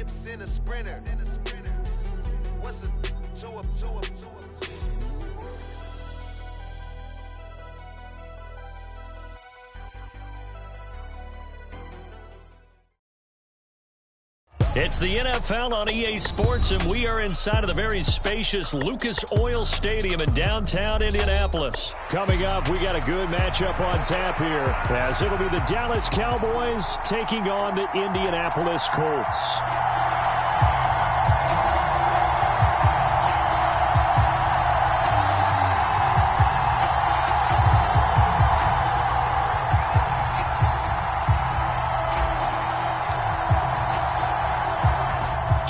hips in a sprinter. What's a two up? It's the NFL on EA Sports, and we are inside of the very spacious Lucas Oil Stadium in downtown Indianapolis. Coming up, we got a good matchup on tap here, as it'll be the Dallas Cowboys taking on the Indianapolis Colts.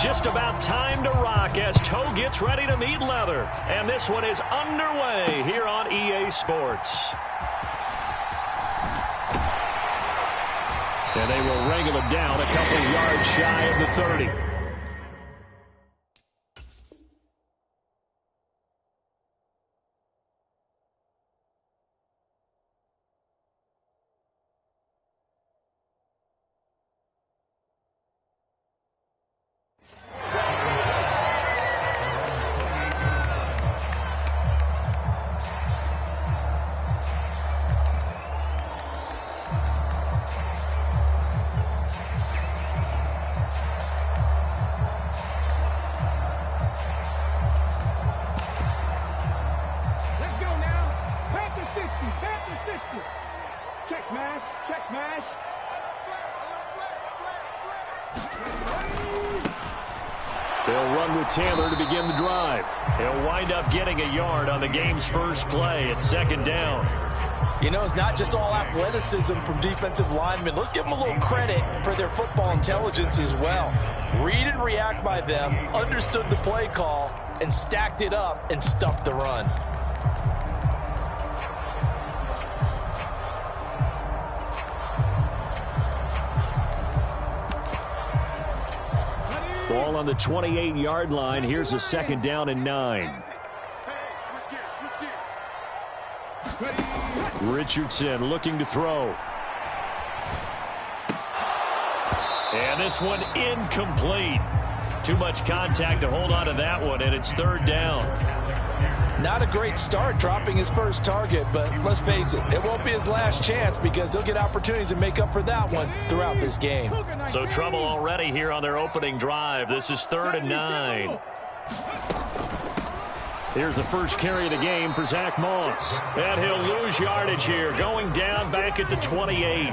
Just about time to rock as toe gets ready to meet leather. And this one is underway here on EA Sports. And they will wrangle it down a couple yards shy of the 30. They'll run with Taylor to begin the drive. He'll wind up getting a yard on the game's first play. It's second down. You know, it's not just all athleticism from defensive linemen. Let's give them a little credit for their football intelligence as well. Read and react by them, understood the play call, and stacked it up and stuffed the run. Ball on the 28-yard line. Here's a second down and 9. Richardson looking to throw. And this one incomplete. Too much contact to hold on to that one, and it's third down. Not a great start dropping his first target, but let's face it, it won't be his last chance because he'll get opportunities to make up for that one throughout this game. So trouble already here on their opening drive. This is 3rd and 9. Here's the first carry of the game for Zach Moss. And he'll lose yardage here, going down back at the 28.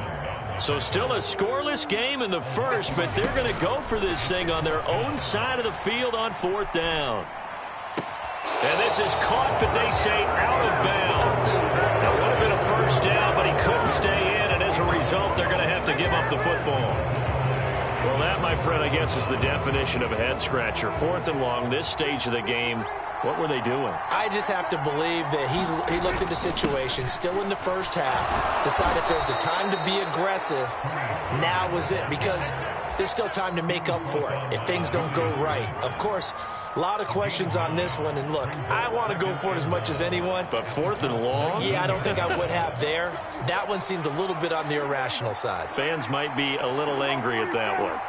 So still a scoreless game in the first, but they're going to go for this thing on their own side of the field on 4th down. And this is caught, but they say out of bounds. That would have been a first down, but he couldn't stay in, and as a result, they're going to have to give up the football. Well, that, my friend, I guess is the definition of a head-scratcher. 4th and long, this stage of the game. What were they doing? I just have to believe that he looked at the situation, still in the first half, decided there's a time to be aggressive. Now was it, because there's still time to make up for it if things don't go right. Of course, a lot of questions on this one, and look, I want to go for it as much as anyone. But 4th and long? Yeah, I don't think I would have there. That one seemed a little bit on the irrational side. Fans might be a little angry at that one.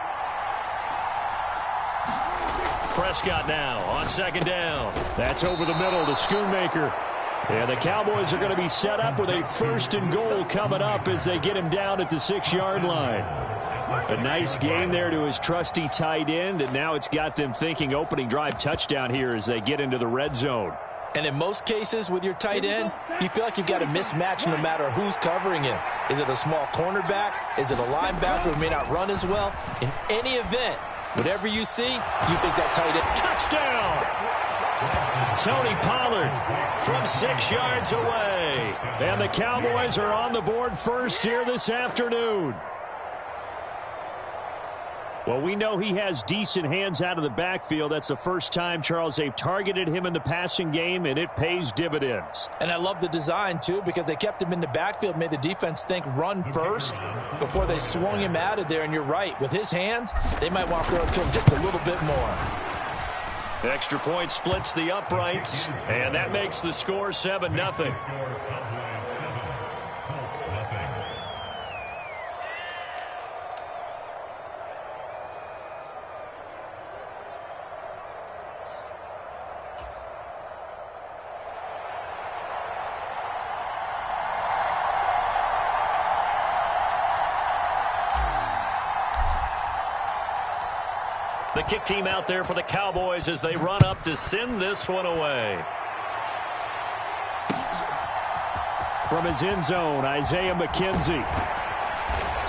Prescott now on 2nd down. That's over the middle to Schoonmaker. And the Cowboys are going to be set up with a 1st and goal coming up as they get him down at the 6-yard line. A nice gain there to his trusty tight end, and now it's got them thinking opening drive touchdown here as they get into the red zone. And in most cases with your tight end, you feel like you've got a mismatch no matter who's covering him. Is it a small cornerback? Is it a linebacker who may not run as well? In any event, whatever you see, you think that tight end. Touchdown! Tony Pollard from 6 yards away. And the Cowboys are on the board first here this afternoon. Well, we know he has decent hands out of the backfield. That's the first time, Charles, they've targeted him in the passing game, and it pays dividends. And I love the design, too, because they kept him in the backfield, made the defense think run first before they swung him out of there. And you're right, with his hands, they might want to throw it to him just a little bit more. Extra point splits the uprights, and that makes the score 7-0. The kick team out there for the Cowboys as they run up to send this one away. From his end zone, Isaiah McKenzie.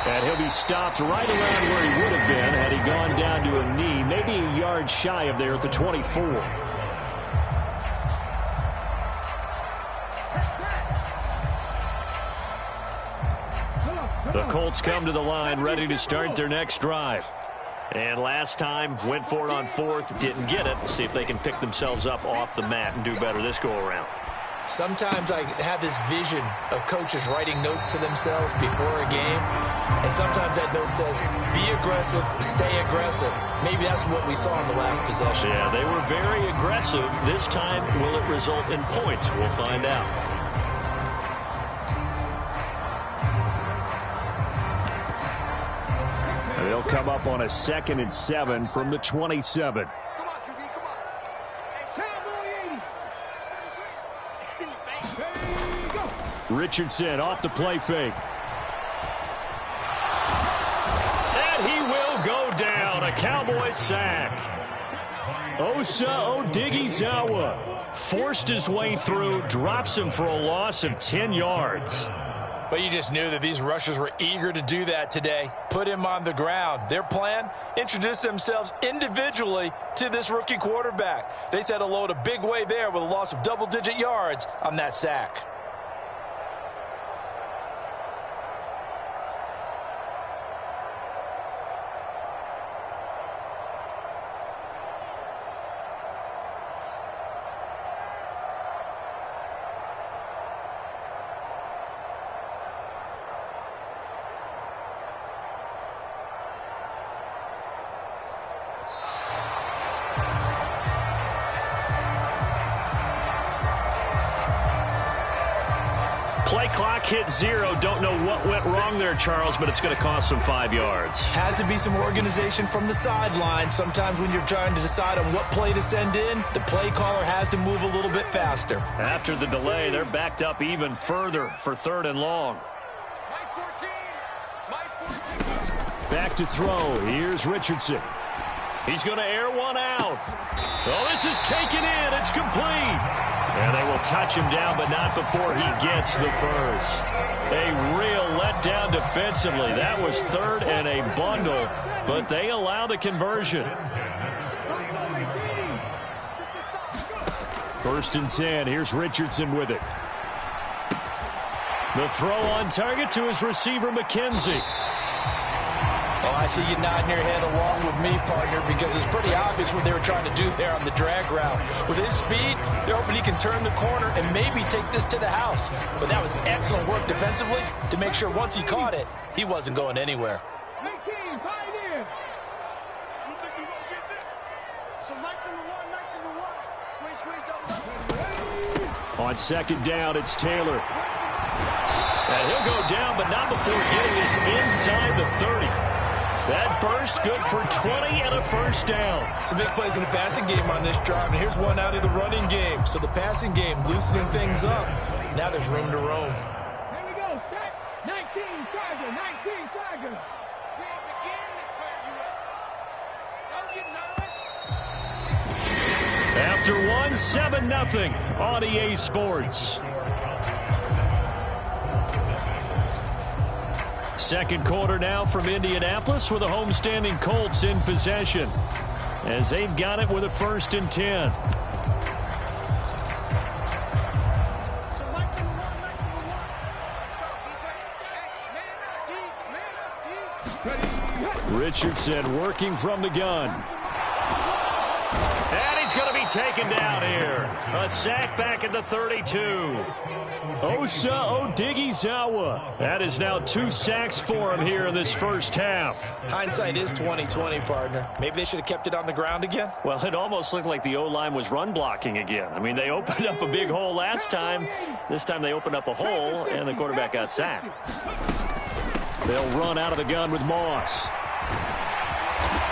And he'll be stopped right around where he would have been had he gone down to a knee, maybe a yard shy of there at the 24. The Colts come to the line ready to start their next drive. And last time, went for it on fourth, didn't get it. See if they can pick themselves up off the mat and do better this go-around. Sometimes I have this vision of coaches writing notes to themselves before a game, and sometimes that note says, be aggressive, stay aggressive. Maybe that's what we saw in the last possession. Yeah, they were very aggressive. This time, will it result in points? We'll find out. They'll come up on a 2nd and 7 from the 27. Come on, QB, come on. Hey, Richardson off the play fake. And he will go down. A Cowboys sack. Osa Odighizuwa forced his way through, drops him for a loss of 10 yards. But you just knew that these rushers were eager to do that today. Put him on the ground. Their plan, introduce themselves individually to this rookie quarterback. They said hello to big way there with a loss of double-digit yards on that sack. Play clock hit 0. Don't know what went wrong there, Charles, but it's going to cost them 5 yards. Has to be some organization from the sideline. Sometimes when you're trying to decide on what play to send in, the play caller has to move a little bit faster. After the delay, they're backed up even further for 3rd and long. Mike 14. Mike 14. Back to throw. Here's Richardson. He's going to air one out. Oh, this is taken in. It's complete. And they will touch him down, but not before he gets the first. A real letdown defensively. That was 3rd and a bundle, but they allow the conversion. 1st and 10. Here's Richardson with it. The throw on target to his receiver, McKenzie. Oh, I see you nodding your head along with me, partner, because it's pretty obvious what they were trying to do there on the drag route. With his speed, they're hoping he can turn the corner and maybe take this to the house. But that was excellent work defensively to make sure once he caught it, he wasn't going anywhere. On 2nd down, it's Taylor. And he'll go down, but not before getting this inside the 30. That burst good for 20 and a first down. Some big plays in the passing game on this drive, and here's one out of the running game. So the passing game loosening things up. Now there's room to roam. Here we go, set. 19 Tiger, 19 Tiger. We ain't beginning to turn you up. Don't get nervous. After one, 7-0 on EA Sports. Second quarter now from Indianapolis with the homestanding Colts in possession as they've got it with a 1st and 10. Richardson working from the gun. And he's going to be taken down here. A sack back at the 32. Osa Odighizuwa. That is now 2 sacks for him here in this first half. Hindsight is 20/20, partner. Maybe they should have kept it on the ground again. Well, it almost looked like the O-line was run blocking again. I mean, they opened up a big hole last time. This time they opened up a hole, and the quarterback got sacked. They'll run out of the gun with Moss.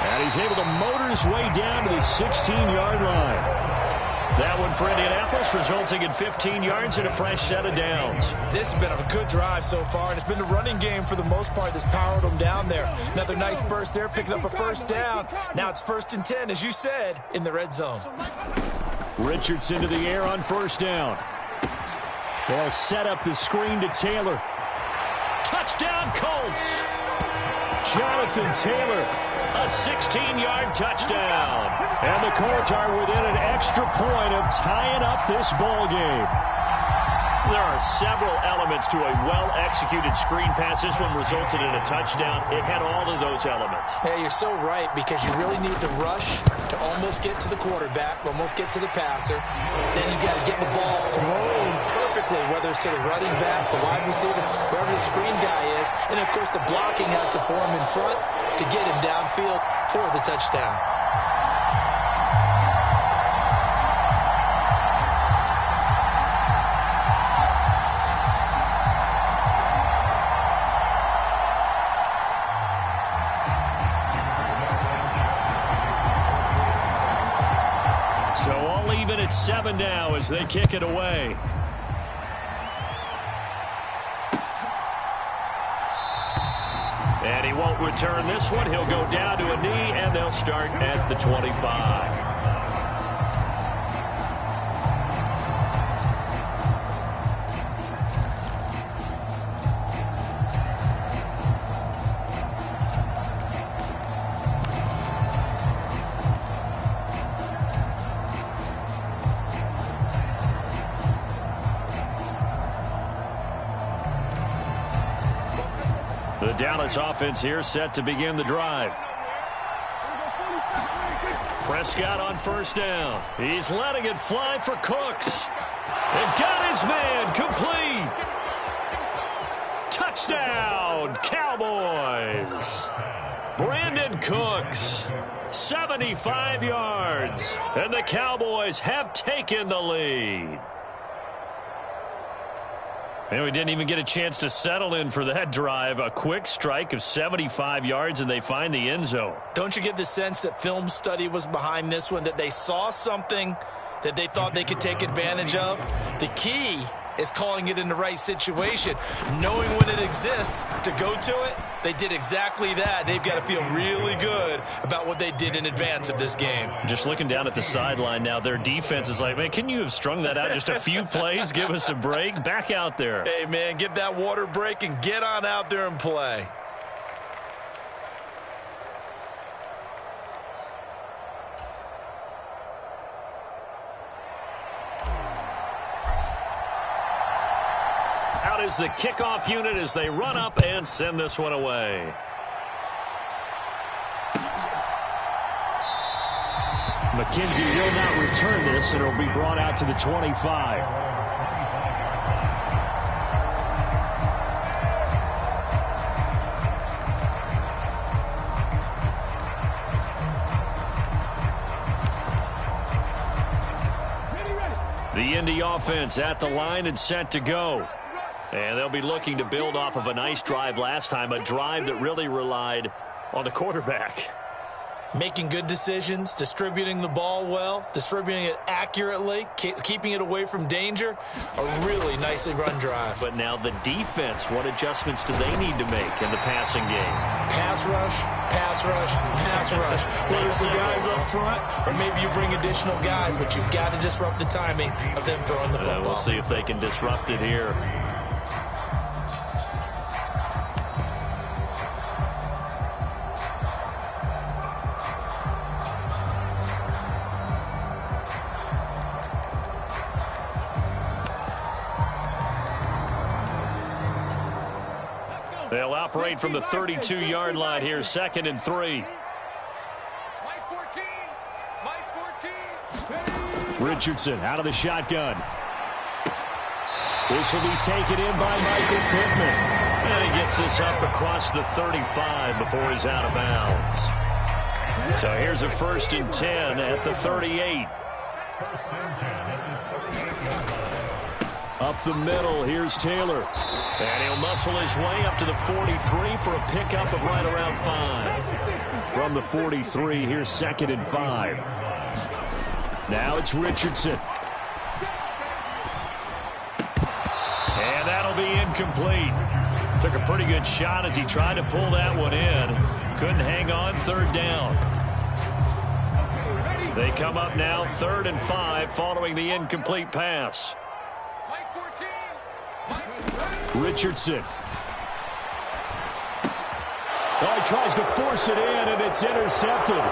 And he's able to motor his way down to the 16-yard line. That one for Indianapolis, resulting in 15 yards and a fresh set of downs. This has been a good drive so far, and it's been the running game for the most part that's powered them down there. Another nice burst there, picking up a first down. Now it's 1st and 10, as you said, in the red zone. Richardson to the air on first down. They'll set up the screen to Taylor. Touchdown, Colts! Jonathan Taylor, a 16-yard touchdown. And the Colts are within an extra point of tying up this ball game. There are several elements to a well-executed screen pass. This one resulted in a touchdown. It had all of those elements. Hey, you're so right, because you really need to rush to almost get to the quarterback, almost get to the passer. Then you got to get the ball thrown perfectly, whether it's to the running back, the wide receiver, wherever the screen guy is. And, of course, the blocking has to form in front to get him downfield for the touchdown. So all even at 7 now as they kick it away. And he won't return this one. He'll go down to a knee, and they'll start at the 25. The Dallas offense here set to begin the drive. Prescott on first down. He's letting it fly for Cooks. And got his man complete. Touchdown, Cowboys. Brandon Cooks, 75 yards. And the Cowboys have taken the lead. And we didn't even get a chance to settle in for that drive. A quick strike of 75 yards, and they find the end zone. Don't you get the sense that film study was behind this one, that they saw something that they thought they could take advantage of? The key is calling it in the right situation. Knowing when it exists to go to it, they did exactly that. They've got to feel really good about what they did in advance of this game. Just looking down at the sideline now, their defense is like, man, can you have strung that out just a few plays? Give us a break. Back out there. Hey, man, give that water break and get on out there and play. Out is the kickoff unit as they run up and send this one away. McKenzie will not return this, and it'll be brought out to the 25. The Indy offense at the line and set to go. And they'll be looking to build off of a nice drive last time, a drive that really relied on the quarterback. Making good decisions, distributing the ball well, distributing it accurately, keeping it away from danger. A really nicely run drive. But now the defense, what adjustments do they need to make in the passing game? Pass rush, pass rush, pass rush. Whether it's the guys up front or maybe you bring additional guys, but you've got to disrupt the timing of them throwing the football. We'll see if they can disrupt it here. They'll operate from the 32-yard line here, 2nd and 3. Mike 14. Mike 14. Richardson out of the shotgun. This will be taken in by Michael Pittman. And he gets this up across the 35 before he's out of bounds. So here's a 1st and 10 at the 38. Up the middle, here's Taylor. And he'll muscle his way up to the 43 for a pickup of right around 5. From the 43, here's 2nd and 5. Now it's Richardson. And that'll be incomplete. Took a pretty good shot as he tried to pull that one in. Couldn't hang on. Third down. They come up now 3rd and 5 following the incomplete pass. Richardson. Oh, he tries to force it in, and it's intercepted.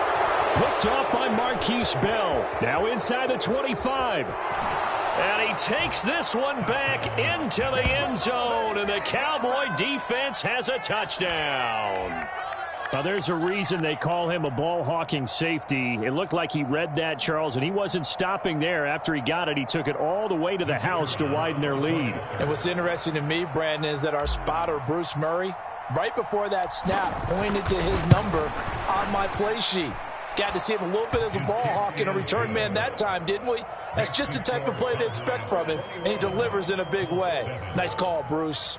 Picked off by Marquise Bell. Now inside the 25. And he takes this one back into the end zone, and the Cowboy defense has a touchdown. Now, there's a reason they call him a ball-hawking safety. It looked like he read that, Charles, and he wasn't stopping there. After he got it, he took it all the way to the house to widen their lead. And what's interesting to me, Brandon, is that our spotter, Bruce Murray, right before that snap, pointed to his number on my play sheet. Got to see him a little bit as a ball hawk and a return man that time, didn't we? That's just the type of play to expect from him, and he delivers in a big way. Nice call, Bruce.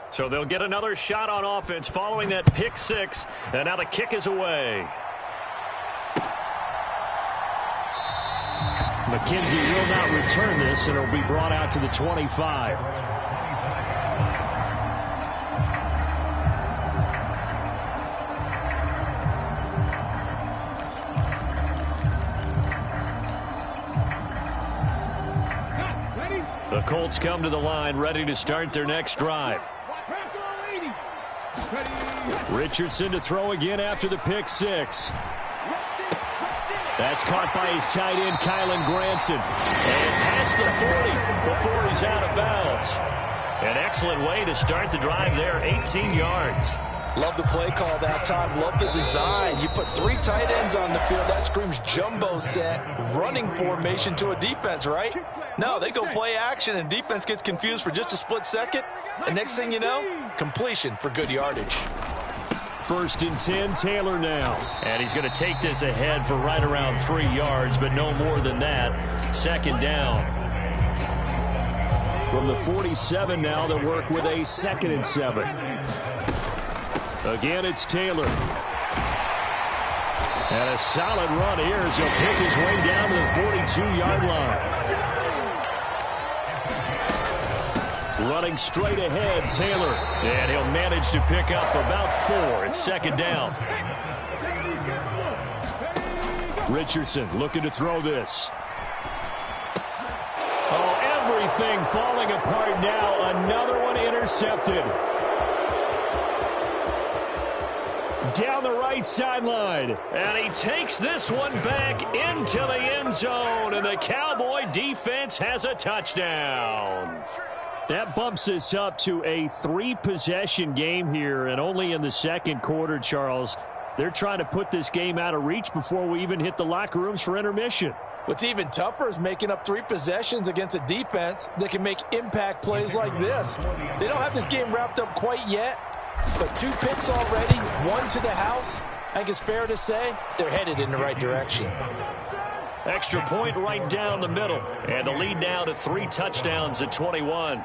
So they'll get another shot on offense following that pick six, and now the kick is away. McKenzie will not return this, and it'll be brought out to the 25. The Colts come to the line, ready to start their next drive. Richardson to throw again after the pick six. That's caught by his tight end, Kylan Granson. And past the 40 before he's out of bounds. An excellent way to start the drive there, 18 yards. Love the play call that time. Love the design. You put 3 tight ends on the field. That screams jumbo set, running formation to a defense, right? No, they go play action, and defense gets confused for just a split second. And next thing you know, completion for good yardage. 1st and 10, Taylor now. And he's going to take this ahead for right around 3 yards, but no more than that. 2nd down. From the 47 now, they'll work with a 2nd and 7. Again, it's Taylor. And a solid run here as he'll pick his way down to the 42-yard line. Running straight ahead, Taylor. And he'll manage to pick up about 4. It's 2nd down. Richardson looking to throw this. Oh, everything falling apart now. Another one intercepted. Down the right sideline. And he takes this one back into the end zone. And the Cowboy defense has a touchdown. That bumps us up to a 3-possession game here, and only in the 2nd quarter, Charles. They're trying to put this game out of reach before we even hit the locker rooms for intermission. What's even tougher is making up 3 possessions against a defense that can make impact plays like this. They don't have this game wrapped up quite yet, but 2 picks already, 1 to the house. I think it's fair to say they're headed in the right direction. Extra point right down the middle, and the lead now to 3 touchdowns at 21.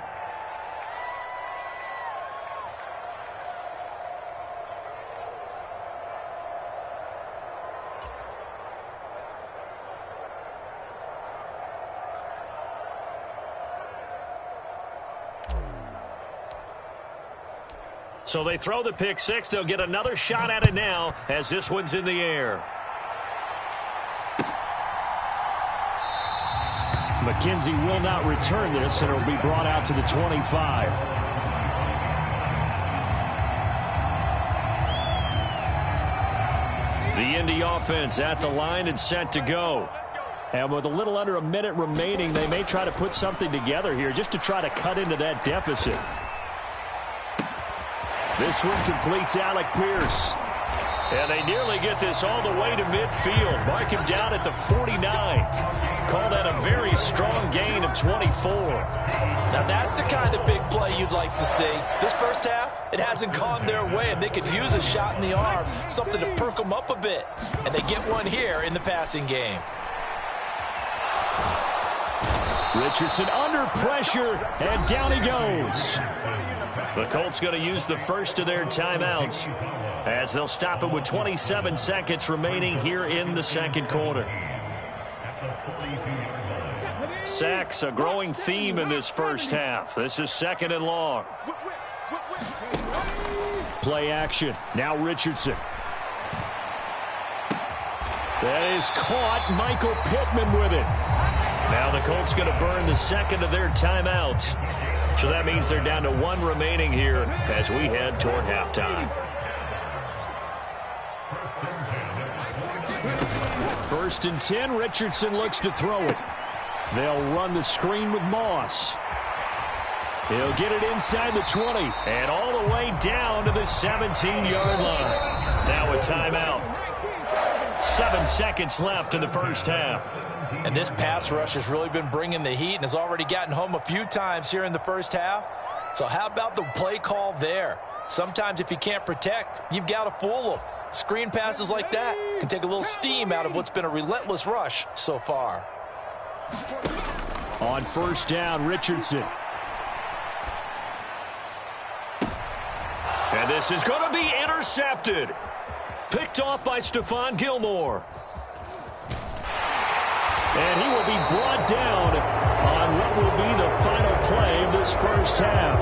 So they throw the pick six. They'll get another shot at it now as this one's in the air. McKenzie will not return this, and it'll be brought out to the 25. The Indy offense at the line and set to go. And with a little under a minute remaining, they may try to put something together here just to try to cut into that deficit. This one completes Alec Pierce. And they nearly get this all the way to midfield. Mark him down at the 49. Call that a very strong gain of 24. Now that's the kind of big play you'd like to see. This first half, it hasn't gone their way, and they could use a shot in the arm, something to perk them up a bit. And they get one here in the passing game. Richardson under pressure, and down he goes. The Colts going to use the first of their timeouts as they'll stop it with 27 seconds remaining here in the second quarter. Sacks, a growing theme in this first half. This is second and long. Play action. Now Richardson. That is caught. Michael Pittman with it. Now the Colts going to burn the second of their timeouts. So that means they're down to one remaining here as we head toward halftime. First and 10, Richardson looks to throw it. They'll run the screen with Moss. He'll get it inside the 20 and all the way down to the 17-yard line. Now a timeout. 7 seconds left in the first half. And this pass rush has really been bringing the heat and has already gotten home a few times here in the first half. So how about the play call there? Sometimes if you can't protect, you've got to fool them. Screen passes like that can take a little steam out of what's been a relentless rush so far. On first down, Richardson. And this is going to be intercepted. Picked off by Stephon Gilmore. And he will be brought down on what will be the final play of this first half.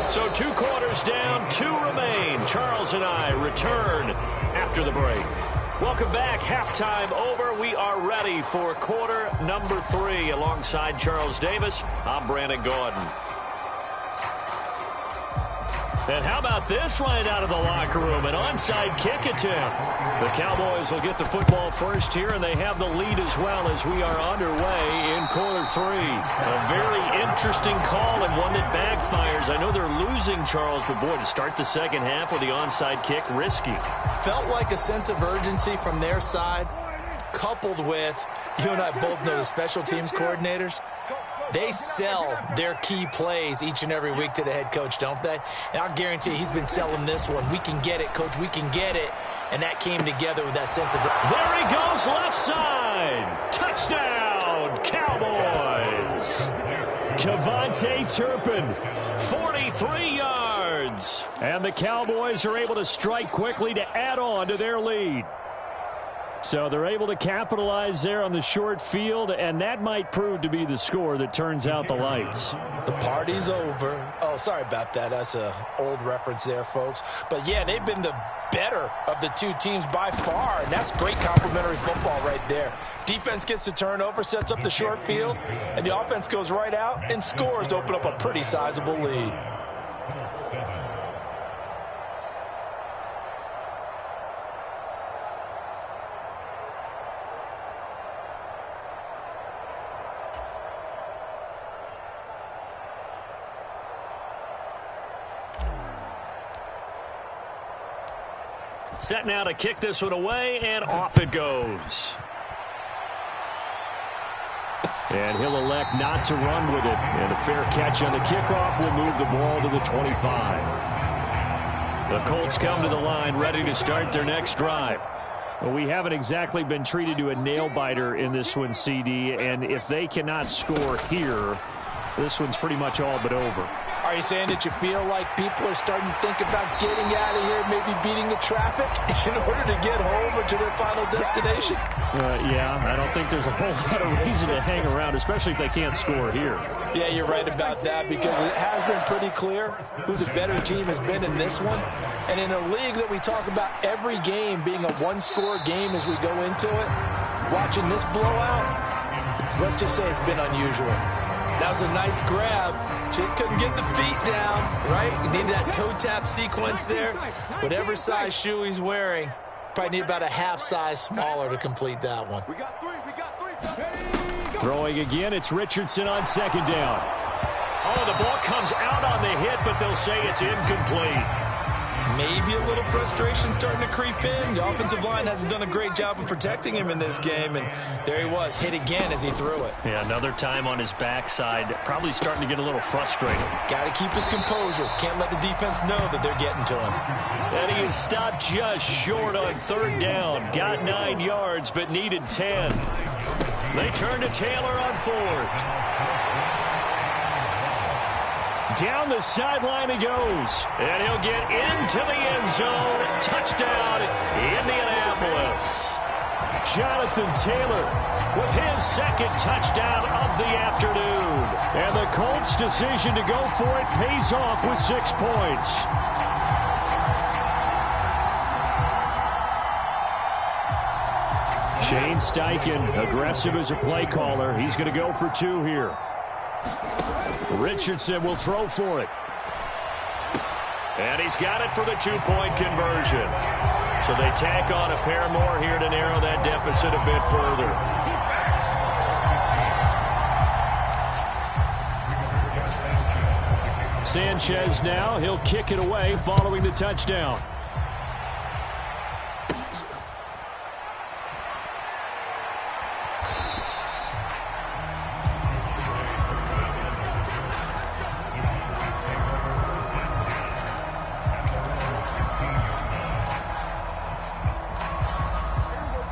So 2 quarters down, 2 remain. Charles and I return after the break. Welcome back. Halftime over. We are ready for quarter number 3. Alongside Charles Davis, I'm Brandon Gordon. And how about this right out of the locker room? An onside kick attempt. The Cowboys will get the football first here, and they have the lead as well as we are underway in quarter 3. A very interesting call and one that backfires. I know they're losing, Charles, but boy, to start the second half with the onside kick, risky. Felt like a sense of urgency from their side, coupled with, you and I both know the special teams coordinators. They sell their key plays each and every week to the head coach, don't they? And I'll guarantee he's been selling this one. We can get it, coach. We can get it. And that came together with that sense of... There he goes, left side. Touchdown, Cowboys. Kevontae Turpin, 43 yards. And the Cowboys are able to strike quickly to add on to their lead. So they're able to capitalize there on the short field, and that might prove to be the score that turns out the lights. The party's over. Oh, sorry about that. That's an old reference there, folks. But, yeah, they've been the better of the two teams by far, and that's great complimentary football right there. Defense gets the turnover, sets up the short field, and the offense goes right out and scores to open up a pretty sizable lead. Set now to kick this one away, and off it goes. And he'll elect not to run with it. And a fair catch on the kickoff will move the ball to the 25. The Colts come to the line ready to start their next drive. Well, we haven't exactly been treated to a nail-biter in this one, CD. And if they cannot score here, this one's pretty much all but over. Are you saying that you feel like people are starting to think about getting out of here, maybe beating the traffic in order to get home or to their final destination? Yeah, I don't think there's a whole lot of reason to hang around, especially if they can't score here. Yeah, you're right about that, because it has been pretty clear who the better team has been in this one. And in a league that we talk about every game being a one-score game as we go into it, watching this blowout, let's just say it's been unusual. That was a nice grab. Just couldn't get the feet down, right? You need that toe tap sequence there. Whatever size shoe he's wearing, probably need about a half size smaller to complete that one. We got three. Throwing again, it's Richardson on second down. Oh, the ball comes out on the hit, but they'll say it's incomplete. Maybe a little frustration starting to creep in. The offensive line hasn't done a great job of protecting him in this game, and there he was, hit again as he threw it. Yeah, another time on his backside, probably starting to get a little frustrated. Got to keep his composure. Can't let the defense know that they're getting to him. And he is stopped just short on third down. Got 9 yards, but needed 10. They turn to Taylor on 4th. Down the sideline he goes. And he'll get into the end zone. Touchdown, Indianapolis. Jonathan Taylor with his second touchdown of the afternoon. And the Colts' decision to go for it pays off with 6 points. Shane Steichen, aggressive as a play caller. He's going to go for 2 here. Richardson will throw for it. And he's got it for the 2-point conversion. So they tack on a pair more here to narrow that deficit a bit further. Sanchez now, he'll kick it away following the touchdown.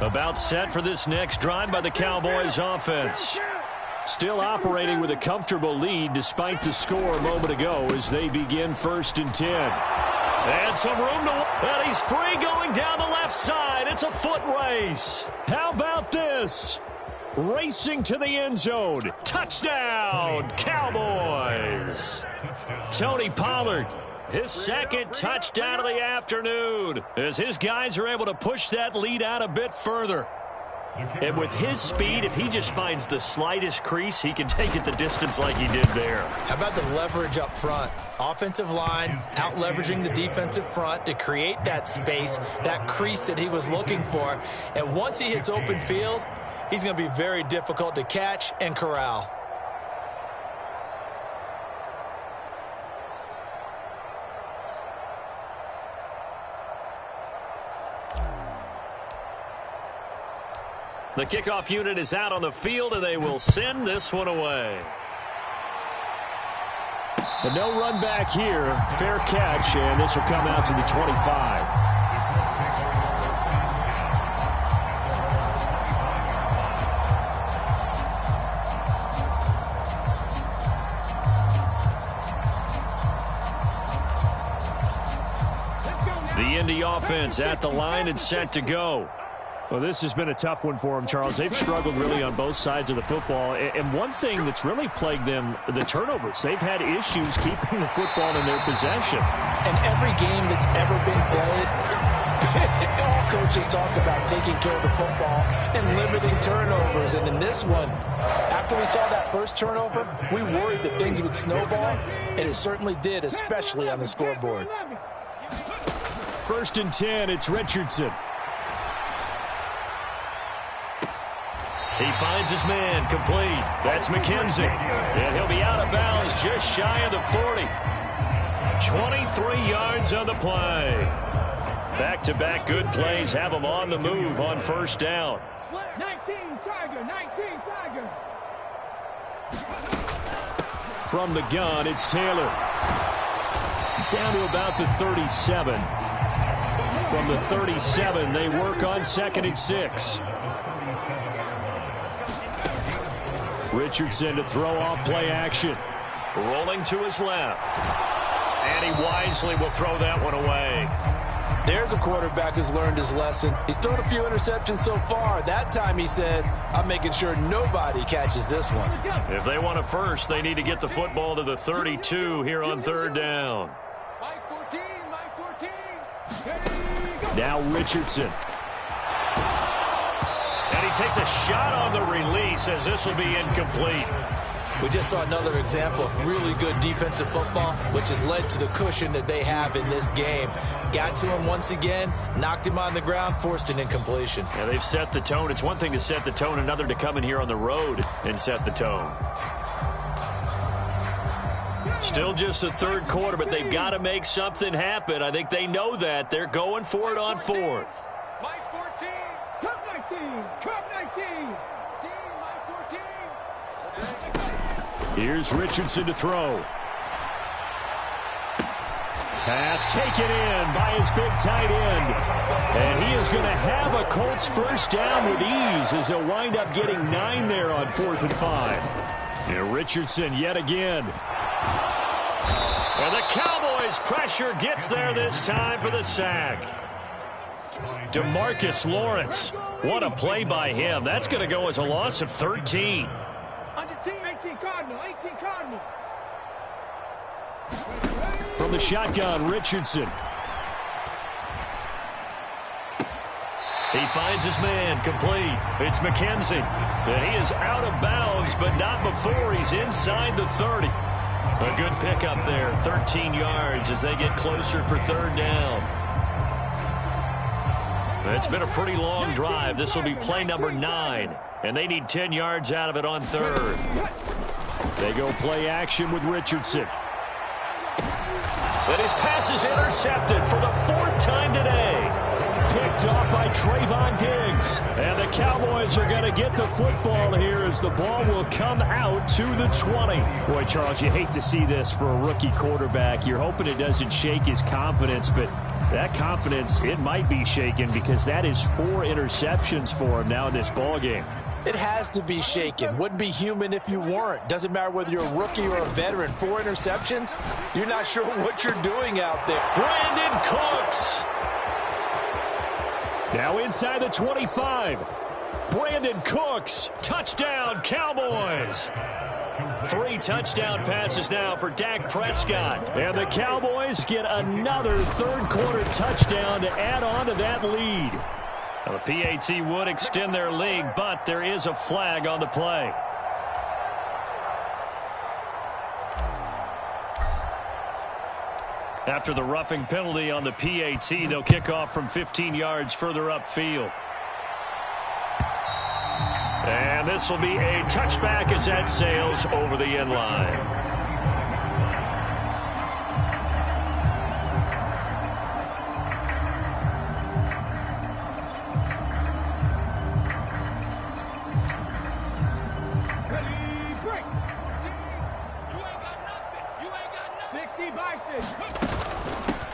About set for this next drive by the Cowboys offense. Still operating with a comfortable lead despite the score a moment ago as they begin 1st and 10. And some room to... And he's free going down the left side. It's a foot race. How about this? Racing to the end zone. Touchdown, Cowboys. Tony Pollard. His second touchdown of the afternoon as his guys are able to push that lead out a bit further. And with his speed, if he just finds the slightest crease, he can take it the distance like he did there. How about the leverage up front? Offensive line out-leveraging the defensive front to create that space, that crease that he was looking for. And once he hits open field, he's going to be very difficult to catch and corral. The kickoff unit is out on the field, and they will send this one away. But no run back here. Fair catch, and this will come out to the 25. The Indy offense at the line and set to go. Well, this has been a tough one for them, Charles. They've struggled really on both sides of the football. And one thing that's really plagued them, the turnovers. They've had issues keeping the football in their possession. And every game that's ever been played, all coaches talk about taking care of the football and limiting turnovers. And in this one, after we saw that first turnover, we worried that things would snowball, and it certainly did, especially on the scoreboard. 1st and 10, it's Richardson. He finds his man, complete. That's McKenzie. And he'll be out of bounds just shy of the 40. 23 yards on the play. Back-to-back good plays have him on the move on 1st down. 19 Tiger. From the gun, it's Taylor. Down to about the 37. From the 37, they work on 2nd and 6. Richardson to throw off play action. Rolling to his left. And he wisely will throw that one away. There's a quarterback who's learned his lesson. He's thrown a few interceptions so far. That time he said, I'm making sure nobody catches this one. If they want a first, they need to get the football to the 32 here on 3rd down. Mike 14. Now Richardson. And he takes a shot on the release as this will be incomplete. We just saw another example of really good defensive football, which has led to the cushion that they have in this game. Got to him once again, knocked him on the ground, forced an incompletion. Yeah, they've set the tone. It's one thing to set the tone, another to come in here on the road and set the tone. Still just the 3rd quarter, but they've got to make something happen. I think they know that. They're going for it on 4th. Mike 14. Cup 19. Mike 14. Here's Richardson to throw. Pass taken in by his big tight end. And he is going to have a Colts first down with ease as they'll wind up getting 9 there on 4th and 5. And Richardson yet again. And the Cowboys' pressure gets there this time for the sack. DeMarcus Lawrence. What a play by him. That's going to go as a loss of 13. 18 Cardinal, 18 Cardinal. From the shotgun, Richardson. He finds his man, complete. It's McKenzie. And he is out of bounds, but not before he's inside the 30. A good pickup there, 13 yards as they get closer for 3rd down. It's been a pretty long drive. This will be play number 9, and they need 10 yards out of it on 3rd. They go play action with Richardson. And his pass is intercepted for the 4th time today. Picked off by Trayvon Diggs. And the Cowboys are going to get the football here as the ball will come out to the 20. Boy, Charles, you hate to see this for a rookie quarterback. You're hoping it doesn't shake his confidence, but that confidence, it might be shaken because that is 4 interceptions for him now in this ballgame. It has to be shaken. Wouldn't be human if you weren't. Doesn't matter whether you're a rookie or a veteran. 4 interceptions, you're not sure what you're doing out there. Brandon Cooks. Now inside the 25. Brandon Cooks. Touchdown, Cowboys. 3 touchdown passes now for Dak Prescott. And the Cowboys get another 3rd quarter touchdown to add on to that lead. Now, the PAT would extend their lead, but there is a flag on the play. After the roughing penalty on the PAT, they'll kick off from 15 yards further upfield. And this will be a touchback as that sails over the end line.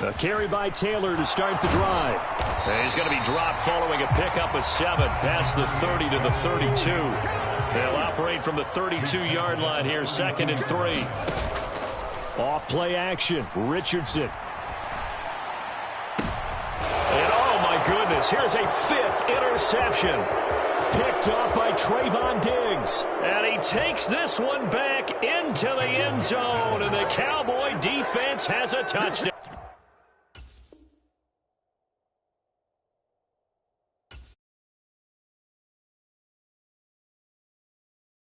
A carry by Taylor to start the drive. And he's going to be dropped following a pickup of 7 past the 30 to the 32. They'll operate from the 32-yard line here, 2nd and 3. Off play action, Richardson. And oh my goodness, here's a 5th interception. Picked off by Trayvon Diggs. And he takes this one back into the end zone. And the Cowboy defense has a touchdown.